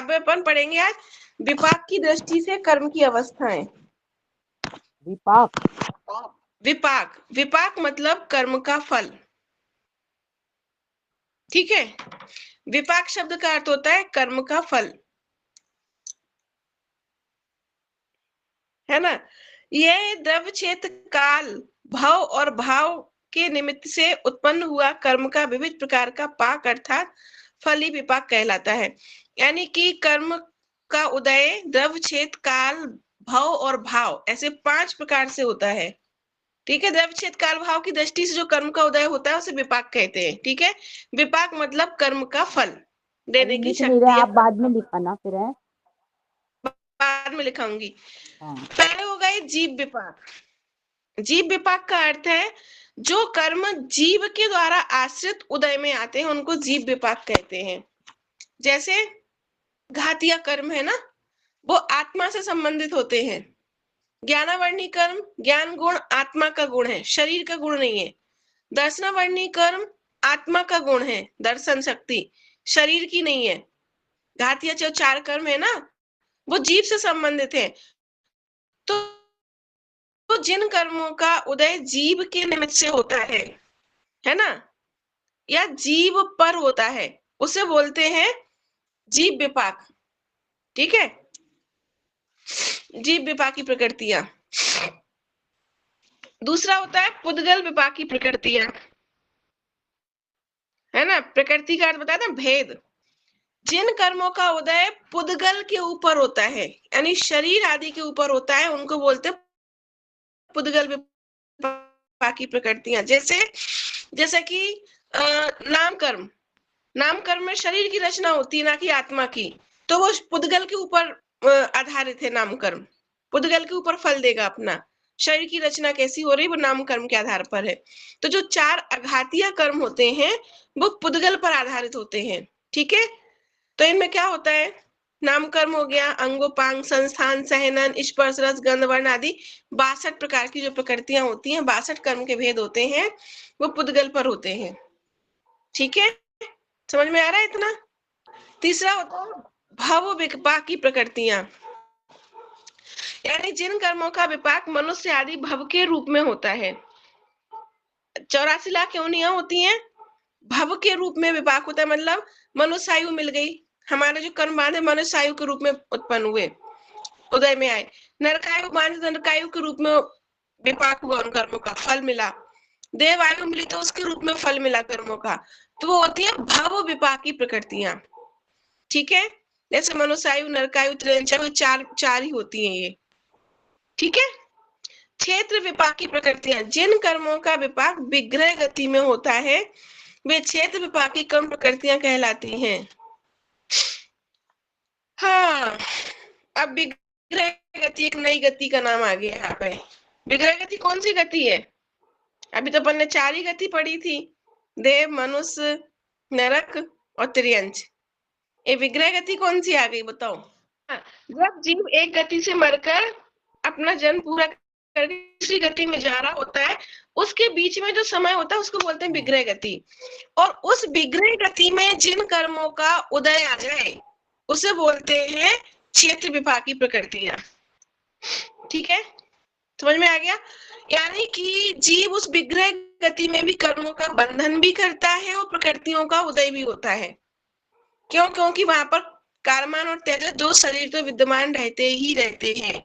अब अपन पढ़ेंगे आज विपाक की दृष्टि से कर्म की अवस्थाएं। विपाक विपाक विपाक मतलब कर्म का फल। ठीक है, विपाक शब्द का अर्थ होता है कर्म का फल, है ना। यह द्रव्य क्षेत्र काल भाव और भाव के निमित्त से उत्पन्न हुआ कर्म का विविध प्रकार का पाक अर्थात फल ही विपाक कहलाता है। यानी कि कर्म का उदय द्रव्य क्षेत्र काल भाव और भाव ऐसे 5 प्रकार से होता है। ठीक है, द्रव्य क्षेत्र काल भाव की दृष्टि से जो कर्म का उदय होता है उसे विपाक कहते हैं। ठीक है, विपाक मतलब कर्म का फल अभी देने की लिख नहीं रहे, शक्ति आप है। बाद में लिखाना फिर है। बाद में लिखाऊंगी। हाँ, पहले होगा ये जीव विपाक। जीव विपाक का अर्थ है जो कर्म जीव के द्वारा आश्रित उदय में आते हैं उनको जीव विपाक कहते हैं। जैसे घातीय कर्म है ना, वो आत्मा से संबंधित होते हैं। ज्ञानावर्णी कर्म ज्ञान गुण आत्मा का गुण है, शरीर का गुण नहीं है। दर्शनावर्णी कर्म आत्मा का गुण है, दर्शन शक्ति, शरीर की नहीं है। घातीय जो 4 कर्म है ना वो जीव से संबंधित है। तो जिन कर्मों का उदय जीव के निमित्त से होता है ना, या जीव पर होता है उसे बोलते हैं जीव विपाक। ठीक है, जीव विपाक की प्रकृतियां। दूसरा होता है पुद्गल विपाक की प्रकृतियां, है ना। प्रकृति का अर्थ बताया था भेद। जिन कर्मों का उदय पुद्गल के ऊपर होता है यानी शरीर आदि के ऊपर होता है उनको बोलते हैं पुद्गल विपाक की प्रकृतियां। जैसे जैसे कि नाम कर्म, नाम कर्म में शरीर की रचना होती है ना कि आत्मा की, तो वो पुद्गल के ऊपर आधारित है। नाम कर्म पुद्गल के ऊपर फल देगा अपना, शरीर की रचना कैसी हो रही वो नाम कर्म के आधार पर है। तो जो 4 अघातीय कर्म होते हैं वो पुद्गल पर आधारित होते हैं। ठीक है, तो इनमें क्या होता है, नाम कर्म हो गया, अंगोपांग संस्थान सहनन स्पर्श रस गंध वर्ण आदि 62 प्रकार की जो प्रकृतियां होती हैं, 62 कर्म के भेद होते हैं, वो पुद्गल पर होते हैं। ठीक है, समझ में आ रहा है इतना। तीसरा होता है भव विपाक की प्रकृतियां, यानी जिन कर्मों का विपाक मनुष्य आदि भव के रूप में होता है। 84 लाख योनियां होती हैं, भव के रूप में विपाक होता है। मतलब मनुष्य आयु मिल गई, हमारे जो कर्म बांधे मनुष्य आयु के रूप में उत्पन्न हुए, उदय में आए। नरकायु बांधे नरकायु के रूप में विपाक हुआ, उन कर्मों का फल मिला। देव आयु मिली तो उसके रूप में फल मिला कर्मों का। तो वो होती है भव विपाक की प्रकृतियां। ठीक है, जैसे मनुष्य आयु नरकायु त्रिंचायु चार ही होती हैं ये। ठीक है, क्षेत्र विपाक की प्रकृतियां, जिन कर्मों का विपाक विग्रह गति में होता है वे क्षेत्र विपाक की कर्म प्रकृतियां कहलाती हैं। हाँ, अब विग्रह गति एक नई गति का नाम आ गया यहाँ पे। विग्रह गति कौन सी गति है? अभी तो अपन ने 4 ही गति पढ़ी थी, देव मनुष्य नरक और त्रियंच। ये विग्रह गति कौन सी आ गई बताओ। जब जीव एक गति से मरकर अपना जन्म पूरा करके दूसरी गति में जा रहा होता है, उसके बीच में जो समय होता है उसको बोलते हैं विग्रह गति। और उस विग्रह गति में जिन कर्मों का उदय आ जाए उसे बोलते हैं क्षेत्र विपाक की प्रकृतियां। ठीक है, समझ में आ गया। यानी कि जीव उस विग्रह गति में भी कर्मों का बंधन भी करता है और प्रकृतियों का उदय भी होता है। क्यों? क्योंकि वहां पर कारमान और तेजस 2 शरीर तो विद्यमान रहते ही रहते हैं।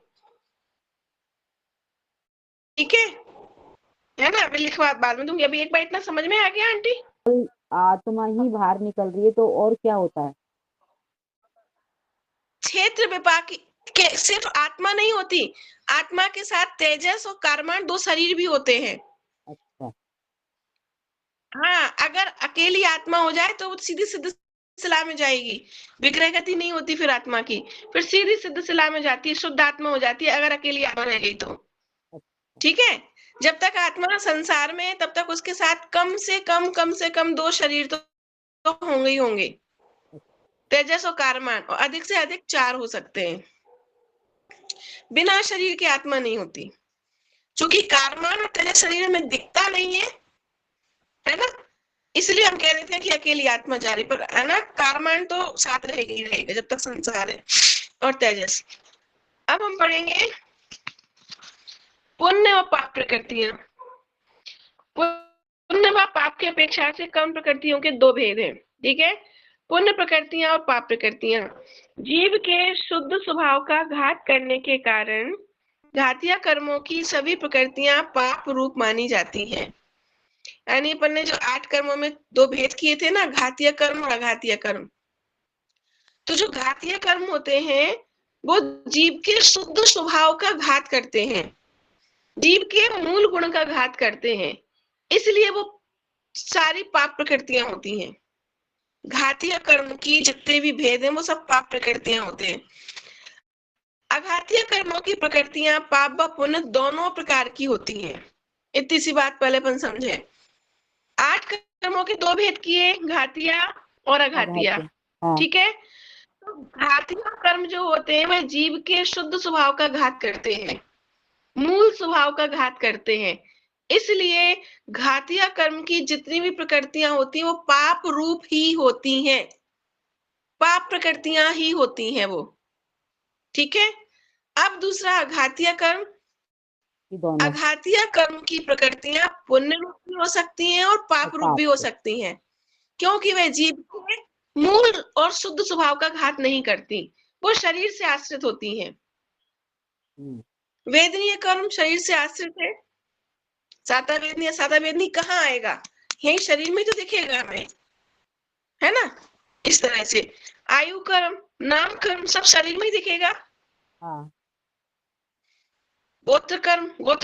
ठीक है ना। अभी लिखवा बाद में दूंगी, अभी एक बार इतना समझ में आ गया आंटी? आत्मा ही बाहर निकल रही है तो और क्या होता है? क्षेत्र विपाक के सिर्फ आत्मा नहीं होती, आत्मा के साथ तेजस और कारमान 2 शरीर भी होते हैं। अच्छा, हाँ, अगर अकेली आत्मा हो जाए तो वो सीधी सिद्ध सिला में जाएगी, विग्रह गति नहीं होती फिर आत्मा की, फिर सीधी सिद्ध सिला में जाती है, शुद्ध आत्मा हो जाती है अगर अकेली आत्मा रह गई तो। ठीक है, जब तक आत्मा संसार में है तब तक उसके साथ कम से कम 2 शरीर तो होंगे ही होंगे, तेजस और कारमान, और अधिक से अधिक 4 हो सकते हैं। बिना शरीर की आत्मा नहीं होती, क्योंकि कारमान और तेजस शरीर में दिखता नहीं है ना, इसलिए हम कह रहे थे कि अकेली आत्मा जा रही, पर है ना, कारमान तो साथ रहेगा ही रहेगा जब तक संसार है और तेजस। अब हम पढ़ेंगे पुण्य और पाप प्रकृतियां। पुण्य व पाप की अपेक्षा से कम प्रकृतियों के दो भेद हैं, ठीक है। पुण्य प्रकृतियां और पाप प्रकृतियां। जीव के शुद्ध स्वभाव का घात करने के कारण घातीय कर्मों की सभी प्रकृतियां पाप रूप मानी जाती हैं। यानी अपन ने जो 8 कर्मों में 2 भेद किए थे ना, घातीय कर्म और अघातीय कर्म। तो जो घातीय कर्म होते हैं वो जीव के शुद्ध स्वभाव का घात करते हैं, जीव के मूल गुण का घात करते हैं, इसलिए वो सारी पाप प्रकृतियां होती हैं। घातीय कर्म की जितने भी भेद हैं वो सब पाप प्रकृतियां होते हैं। अघातीय कर्मों की प्रकृतियां पाप व पुण्य दोनों प्रकार की होती हैं। इतनी सी बात पहले अपन समझे। 8 कर्मों के 2 भेद किए, घातीय और अघातीय, हाँ। ठीक है। तो घातीय कर्म जो होते हैं वह जीव के शुद्ध स्वभाव का घात करते हैं, मूल स्वभाव का घात करते हैं, इसलिए घातीय कर्म की जितनी भी प्रकृतियां होती हैं वो पाप रूप ही होती हैं, पाप प्रकृतियां ही होती हैं वो, ठीक है। अब दूसरा अघातीय कर्म। अघातीय कर्म की प्रकृतियां पुण्य रूप भी हो सकती हैं और पाप रूप भी हो सकती हैं, क्योंकि वे जीव के मूल और शुद्ध स्वभाव का घात नहीं करती, वो शरीर से आश्रित होती हैं। वेदनीय कर्म शरीर से आश्रित है। साता वेदनी कहाँ आएगा, यही शरीर में तो दिखेगा हमें, है ना। इस तरह से आयु कर्म, नाम कर्म सब शरीर में ही दिखेगा। हाँ। गोत्र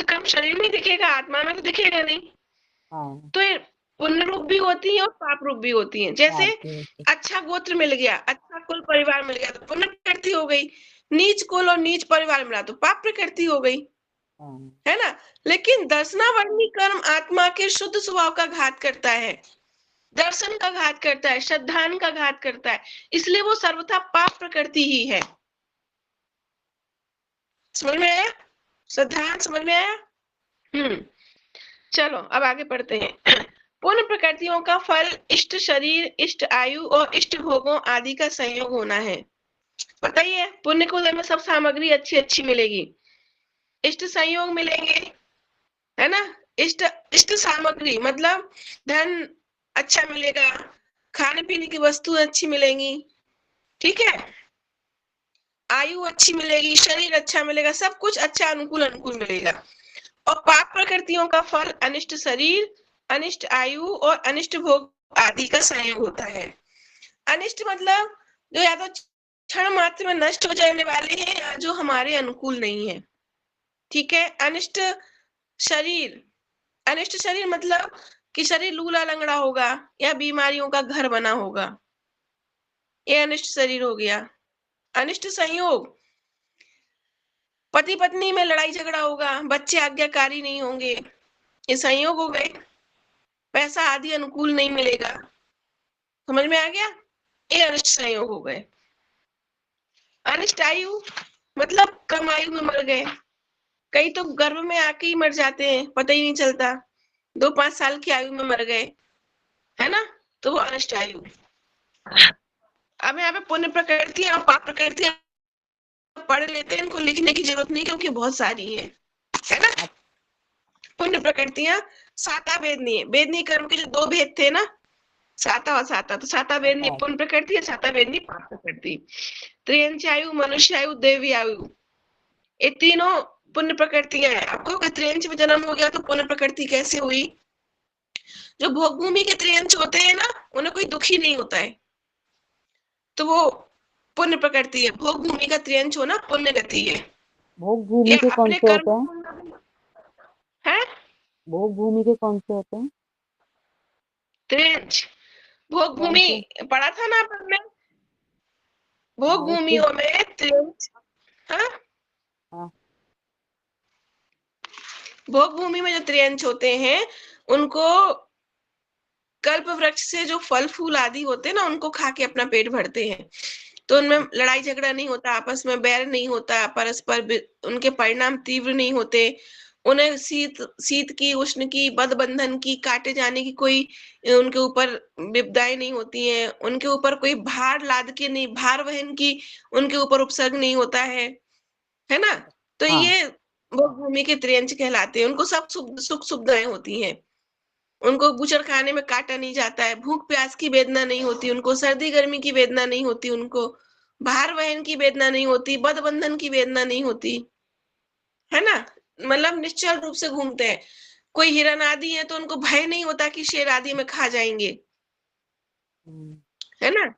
कर्म शरीर में दिखेगा, आत्मा में तो दिखेगा नहीं। हाँ। तो ये पुण्य रूप भी होती है और पाप रूप भी होती है। जैसे अच्छा गोत्र मिल गया, अच्छा कुल परिवार मिल गया तो पुण्य प्रकृति हो गई, नीच कुल और नीच परिवार मिला तो पाप प्रकृति हो गई, है ना। लेकिन दर्शनावर्णी कर्म आत्मा के शुद्ध स्वभाव का घात करता है, दर्शन का घात करता है, श्रद्धान का घात करता है, इसलिए वो सर्वथा पाप प्रकृति ही है। समझ में आया? श्रद्धान समझ में आया? चलो अब आगे पढ़ते हैं। पुण्य प्रकृतियों का फल इष्ट शरीर, इष्ट आयु और इष्ट भोगों आदि का संयोग होना है। पता ही है पुण्य को में सब सामग्री अच्छी अच्छी मिलेगी, इष्ट संयोग मिलेंगे, है ना। इष्ट इष्ट सामग्री मतलब धन अच्छा मिलेगा, खाने पीने की वस्तु अच्छी मिलेंगी, ठीक है। आयु अच्छी मिलेगी, शरीर अच्छा मिलेगा, सब कुछ अच्छा अनुकूल अनुकूल मिलेगा। और पाप प्रकृतियों का फल अनिष्ट शरीर, अनिष्ट आयु और अनिष्ट भोग आदि का संयोग होता है। अनिष्ट मतलब जो या तो क्षण मात्र में नष्ट हो जाने वाले हैं या जो हमारे अनुकूल नहीं है, ठीक है। अनिष्ट शरीर, अनिष्ट शरीर मतलब कि शरीर लूला लंगड़ा होगा या बीमारियों का घर बना होगा, ये अनिष्ट शरीर हो गया। अनिष्ट संयोग, पति पत्नी में लड़ाई झगड़ा होगा, बच्चे आज्ञाकारी नहीं होंगे, ये संयोग हो गए। पैसा आदि अनुकूल नहीं मिलेगा, समझ में आ गया, ये अनिष्ट संयोग हो गए। अनिष्ट आयु मतलब कम आयु में मर गए, कई तो गर्भ में आके ही मर जाते हैं, पता ही नहीं चलता, 2-5 साल की आयु में मर गए, है ना, तो वो अनिष्ट आयु। अब यहाँ पे पुण्य प्रकृति और पाप प्रकृति पढ़ लेते हैं, इनको लिखने की जरूरत नहीं क्योंकि बहुत सारी है ना। पुण्य प्रकृतियां साता वेदनीय, वेदनीय कर्म के जो 2 भेद थे ना, साता और साता, तो साता वेदनीय पुण्य प्रकृति है, साता वेदनीय पाप प्रकृति। त्रियंच आयु, मनुष्य आयु, देवी आयु, ये तीनों पुण्य प्रकृतियां हैं। आपको त्रियंच में जन्म हो गया तो पुण्य प्रकृति कैसे हुई? जो भोग भूमि के त्रियंच होते हैं ना, उन्हें कोई दुख ही नहीं होता है, तो वो पुण्य प्रकृति है। भोग भूमि का त्रियंच होना पुण्य गति है। भोग भूमि के कौन से होते हैं? हैं? भोग भूमि के कौन से होते हैं? त्रियंच भोग भूमि पढ़ा था ना अपन ने, भोग भूमियों में त्रियंच। हाँ, भोग भूमि में जो त्रियंच होते हैं उनको कल्प वृक्ष से जो फल फूल आदि होते हैं ना, उनको खा के अपना पेट भरते हैं, तो उनमें लड़ाई झगड़ा नहीं होता, आपस में बैर नहीं होता, परस्पर उनके परिणाम तीव्र नहीं होते, उन्हें शीत की, उष्ण की, बदबंधन की, काटे जाने की कोई उनके ऊपर विपदाएं नहीं होती हैं, उनके ऊपर कोई भार लाद के नहीं, भार वहन की उनके ऊपर उपसर्ग नहीं होता है ना? तो हाँ। ये वो भूमि के त्रियंच कहलाते हैं। उनको सब सुख सुविधाएं होती हैं। उनको बूचड़ खाने में काटा नहीं जाता है, भूख प्यास की वेदना नहीं होती उनको, सर्दी गर्मी की वेदना नहीं होती उनको, भार वहन की वेदना नहीं होती, बदबंधन की वेदना नहीं होती, है ना? मतलब निश्चल रूप से घूमते हैं। कोई हिरण आदि है तो उनको भय नहीं होता कि शेर आदि में खा जाएंगे, हम्म। है ना?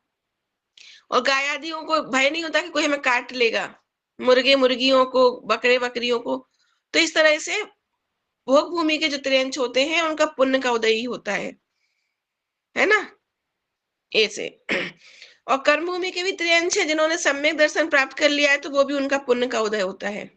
और गाय आदियों को भय नहीं होता कि कोई हमें काट लेगा, मुर्गे मुर्गियों को, बकरे बकरियों को। तो इस तरह से भोग भूमि के जो त्रियंच होते हैं उनका पुण्य का उदय ही होता है ना? ऐसे। और कर्म भूमि के भी त्रियंच है, जिन्होंने सम्यक दर्शन प्राप्त कर लिया है तो वो भी उनका पुण्य का उदय होता है।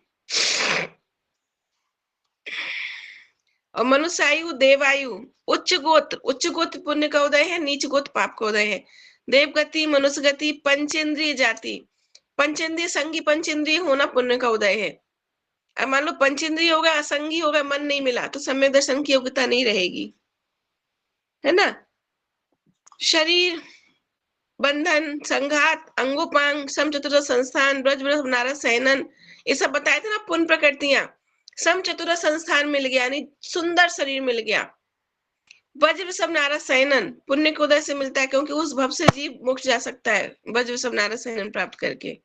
और मनुष्यायु, देवायु, उच्च गोत्र पुण्य का उदय है, नीच गोत्र पाप का उदय है। देव गति, मनुष्य गति, पंचेंद्रिय जाति, पंचेंद्रिय संगी पंचेंद्रिय होना पुण्य का उदय है। अब मान लो पंचेंद्रिय हो गया, असंगी हो गया, मन नहीं मिला तो सम्यक दर्शन की योग्यता नहीं रहेगी, है ना? शरीर, बंधन, संघात, अंगोपांग, समचतुर संस्थान, ब्रज नारद शयनन, ये सब बताए थे ना पुण्य प्रकृतियां। समचतुर संस्थान मिल गया यानी सुंदर शरीर मिल गया। वज्र सब नारद शयनन पुण्य के उदय से मिलता है, क्योंकि उस भव से जीव मोक्ष जा सकता है वज्र सब नारद शयनन प्राप्त करके।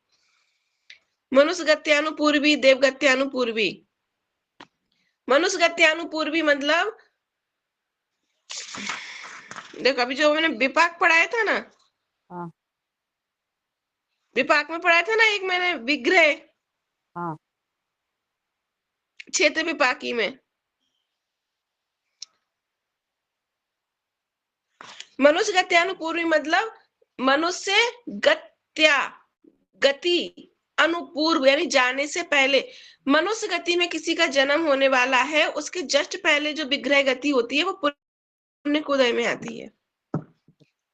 मनुष्य गत्यानुपूर्वी, देव गत्यानुपूर्वी। मनुष्य गत्यानुपूर्वी मतलब देखो, अभी जो मैंने विपाक पढ़ाया था ना, हाँ। विपाक में पढ़ाया था ना एक मैंने विग्रह, हाँ। क्षेत्र विपाकी में। मनुष्य गत्यानुपूर्वी मतलब मनुष्य गत्या, गति, अनुपूर्व यानी जाने से पहले। मनुष्य गति में किसी का जन्म होने वाला है, उसके जस्ट पहले जो विग्रह गति होती है वो पुण्य के उदय में आती है। हाँ।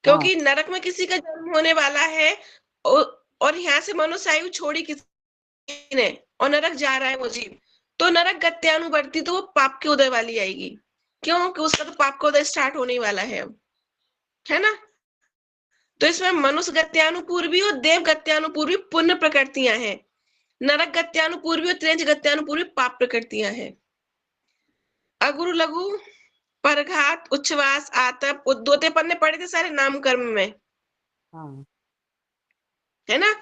क्योंकि नरक में किसी का जन्म होने वाला है और यहाँ से मनुष्य आयु छोड़ी किसी ने और नरक जा रहा है वो जीव, तो नरक गत्यानुवर्ती, तो वो पाप के उदय वाली आएगी। क्यों? कि उसका तो पाप का उदय स्टार्ट होने वाला है अब, है ना? तो इसमें मनुष्य गत्यानुपूर्वी और देव गत्यानुपूर्वी पुण्य प्रकृतियां हैं, नरक गत्यानुपूर्वी और त्रिंज गत्यानुपूर्वी पाप प्रकृतियां हैं। अगुरु लघु, परघात, उच्छ्वास, आतप, उद्योतेपन ने पढ़े थे सारे नाम कर्म में, हाँ। है ना?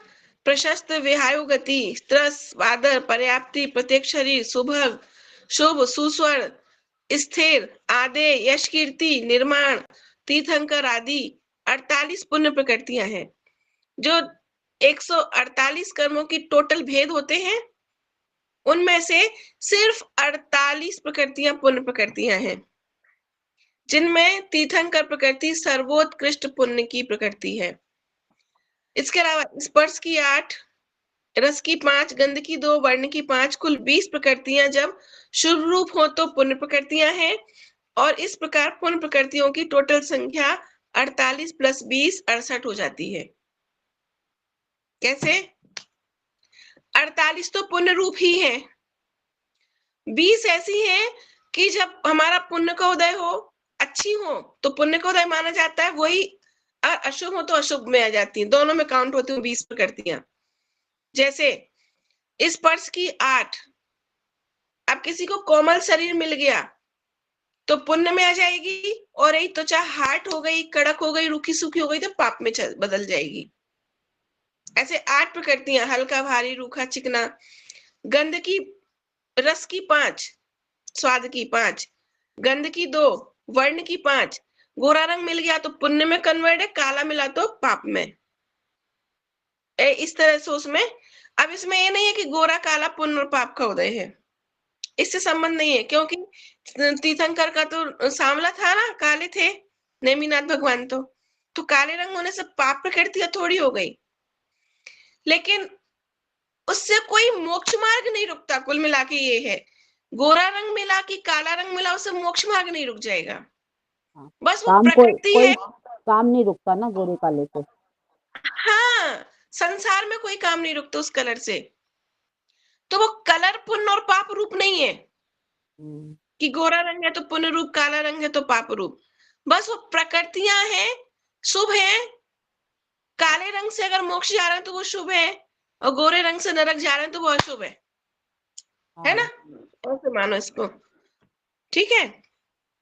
प्रशस्त, विहायु गति, त्रस, वादर, पर्याप्ति, प्रत्येक शरीर, सुभग, शुभ, सुस्वर, स्थिर, आदे, यश कीर्ति, निर्माण, तीर्थंकर आदि 48 पुण्य प्रकृतियां हैं। जो 148 कर्मों की टोटल भेद होते हैं, उनमें से सिर्फ 48 प्रकृतियां पुण्य प्रकृतियां हैं, जिनमें तीर्थंकर प्रकृति सर्वोत्कृष्ट पुण्य की प्रकृति है। इसके अलावा स्पर्श की 8, रस की 5, गंध की 2, वर्ण की 5, कुल 20 प्रकृतियां जब शुभ रूप हो तो पुण्य प्रकृतियां हैं। और इस प्रकार पुण्य प्रकृतियों की टोटल संख्या 48 + 20 68 हो जाती है। कैसे? 48 तो पुण्य रूप ही है, 20 ऐसी है कि जब हमारा पुण्य का उदय हो, अच्छी हो तो पुण्य का उदय माना जाता है, वही अशुभ हो तो अशुभ में आ जाती है, दोनों में काउंट होती है 20 प्रकृतियां। जैसे स्पर्श की 8, अब किसी को कोमल शरीर मिल गया तो पुण्य में आ जाएगी, और यही त्वचा हार्ड हो गई, कड़क हो गई, रूखी सूखी हो गई तो पाप में बदल जाएगी। ऐसे 8 प्रकृतियां, हल्का भारी रूखा चिकना। गंध की, रस की 5, स्वाद की 5, गंध की 2, वर्ण की 5। गोरा रंग मिल गया तो पुण्य में कन्वर्ट है, काला मिला तो पाप में। इस तरह से उसमें, अब इसमें ये नहीं है कि गोरा काला पुण्य और पाप का उदय है, इससे संबंध नहीं है, क्योंकि तीर्थंकर का तो सांवला था ना, काले थे नेमिनाथ भगवान, तो काले रंग होने से पाप प्रकृति थोड़ी हो गई, लेकिन उससे कोई मोक्ष मार्ग नहीं रुकता। कुल मिला के ये है, गोरा रंग मिला कि काला रंग मिला, उससे मोक्ष मार्ग नहीं रुक जाएगा, हाँ। बस वो काम कोई प्रकृति कोई है। काम नहीं रुकता ना गोरे काले से। हाँ, संसार में कोई काम नहीं रुकता उस कलर से। तो वो कलर पुण्य और पाप रूप नहीं है, कि गोरा रंग है तो पुण्य रूप, काला रंग है तो पाप रूप। बस वो प्रकृतियां हैं, शुभ है। काले रंग से अगर मोक्ष जा रहे हैं तो वो शुभ है, और गोरे रंग से नरक जा रहे हैं तो वो अशुभ है ना? ऐसे मानो इसको, ठीक है?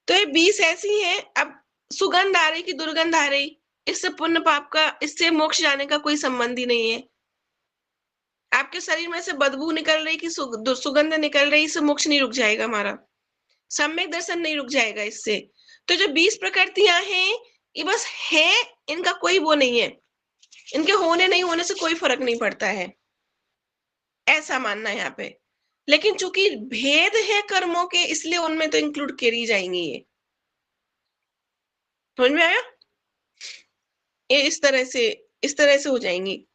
तो ये 20 ऐसी हैं। अब सुगंध आ रही कि दुर्गंध आ रही, इससे पुण्य पाप का, इससे मोक्ष जाने का कोई संबंध ही नहीं है। आपके शरीर में से बदबू निकल रही कि सुगंध निकल रही, इससे मोक्ष नहीं रुक जाएगा हमारा, सम्यक दर्शन नहीं रुक जाएगा इससे। तो जो 20 प्रकृतियां हैं, ये बस है, इनका कोई वो नहीं है, इनके होने नहीं होने से कोई फर्क नहीं पड़ता है, ऐसा मानना है यहाँ पे। लेकिन चूंकि भेद है कर्मों के, इसलिए उनमें तो इंक्लूड करी जाएंगी ये। समझ में आया? ये इस तरह से हो जाएंगी।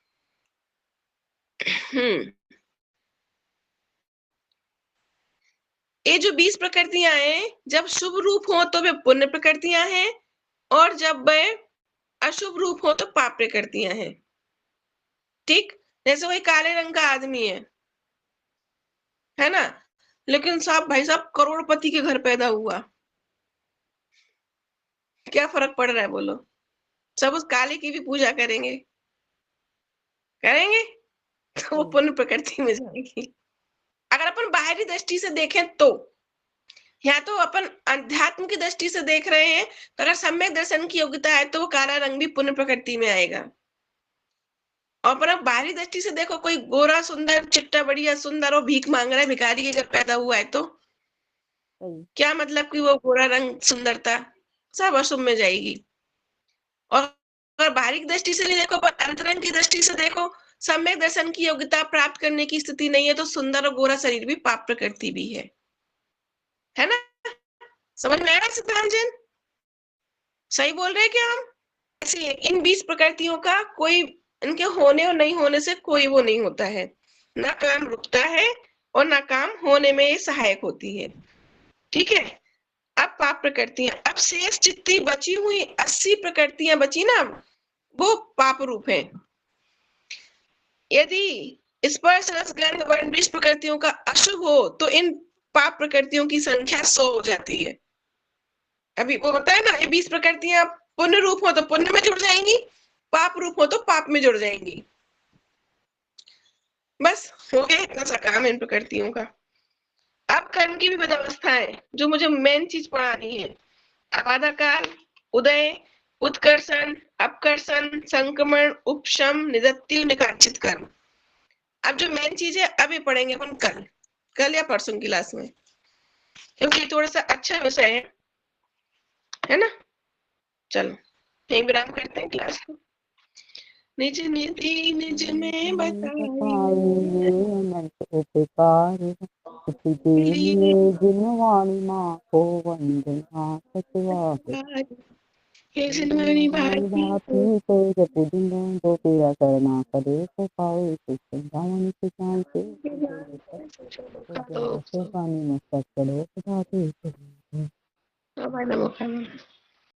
ये जो 20 प्रकृतियां हैं, जब शुभ रूप हो तो वे पुण्य प्रकृतियां हैं, और जब वे अशुभ रूप हो तो पाप प्रकृतियां हैं। ठीक? जैसे कोई काले रंग का आदमी है ना? लेकिन साहब, भाई साहब, करोड़पति के घर पैदा हुआ, क्या फर्क पड़ रहा है बोलो? सब उस काले की भी पूजा करेंगे, करेंगे? तो वो पुण्य प्रकृति में जाएगी। अगर अपन बाहरी दृष्टि से देखें तो, या तो अपन अध्यात्म की दृष्टि से देख रहे हैं, तो अगर सम्यक दर्शन की योग्यता है तो वो काला रंग भी पुण्य प्रकृति में आएगा। और अपन बाहरी दृष्टि से देखो, कोई गोरा सुंदर चिट्टा बढ़िया सुंदर और भीख मांग रहा है, भिखारी के घर पैदा हुआ है, तो क्या मतलब कि वो गोरा रंग सुंदरता, सब अशुभ में जाएगी। और अगर बाहरी दृष्टि से नहीं देखो, पर अंतरंग की दृष्टि से देखो, सम्यक दर्शन की योग्यता प्राप्त करने की स्थिति नहीं है, तो सुंदर और गोरा शरीर भी पाप प्रकृति भी है ना? समझ में आया सिद्धांत जैन? सही बोल रहे हैं क्या हम? ऐसे इन 20 प्रकृतियों का कोई, इनके होने और नहीं होने से कोई वो नहीं होता है, ना काम रुकता है और ना काम होने में सहायक होती है। ठीक है? अब पाप प्रकृतियां, अब शेष जितनी बची हुई 80 प्रकृतियां बची ना, वो पाप रूप है। यदि स्पर्श रस गंध वर्ण 20 प्रकृतियों का अशुभ हो तो इन पाप प्रकृतियों की संख्या 100 हो जाती है। अभी वो बताया ना, ये 20 प्रकृतियां पुण्य रूप हो तो पुण्य में जुड़ जाएंगी, पाप रूप हो तो पाप में जुड़ जाएंगी। बस हो गया, इतना सा काम है इन प्रकृतियों का। अब कर्म की भी व्यवस्था है, जो मुझे मेन चीज पढ़ानी है। अबाधाकाल, उदय, उत्कर्षण, अपकर्षण, संक्रमण, उपशम, निदत्ति, निकांचित कर्म। अब जो मेन चीज है अभी पढ़ेंगे अपन कल या परसों की क्लास में, क्योंकि थोड़ा सा अच्छा विषय है ना? चलो यहीं विराम करते हैं क्लास को। निज निधि निज में बताए, अनंत उपकार के लिए जिनवाणी माँ को वंदना सचवाहे हे जिनवाणी भारती को, भांति को जपु दिन दो तेरा करना करे तो पावे सुख दावन किसान से पानी मस्तक चढ़ो तथा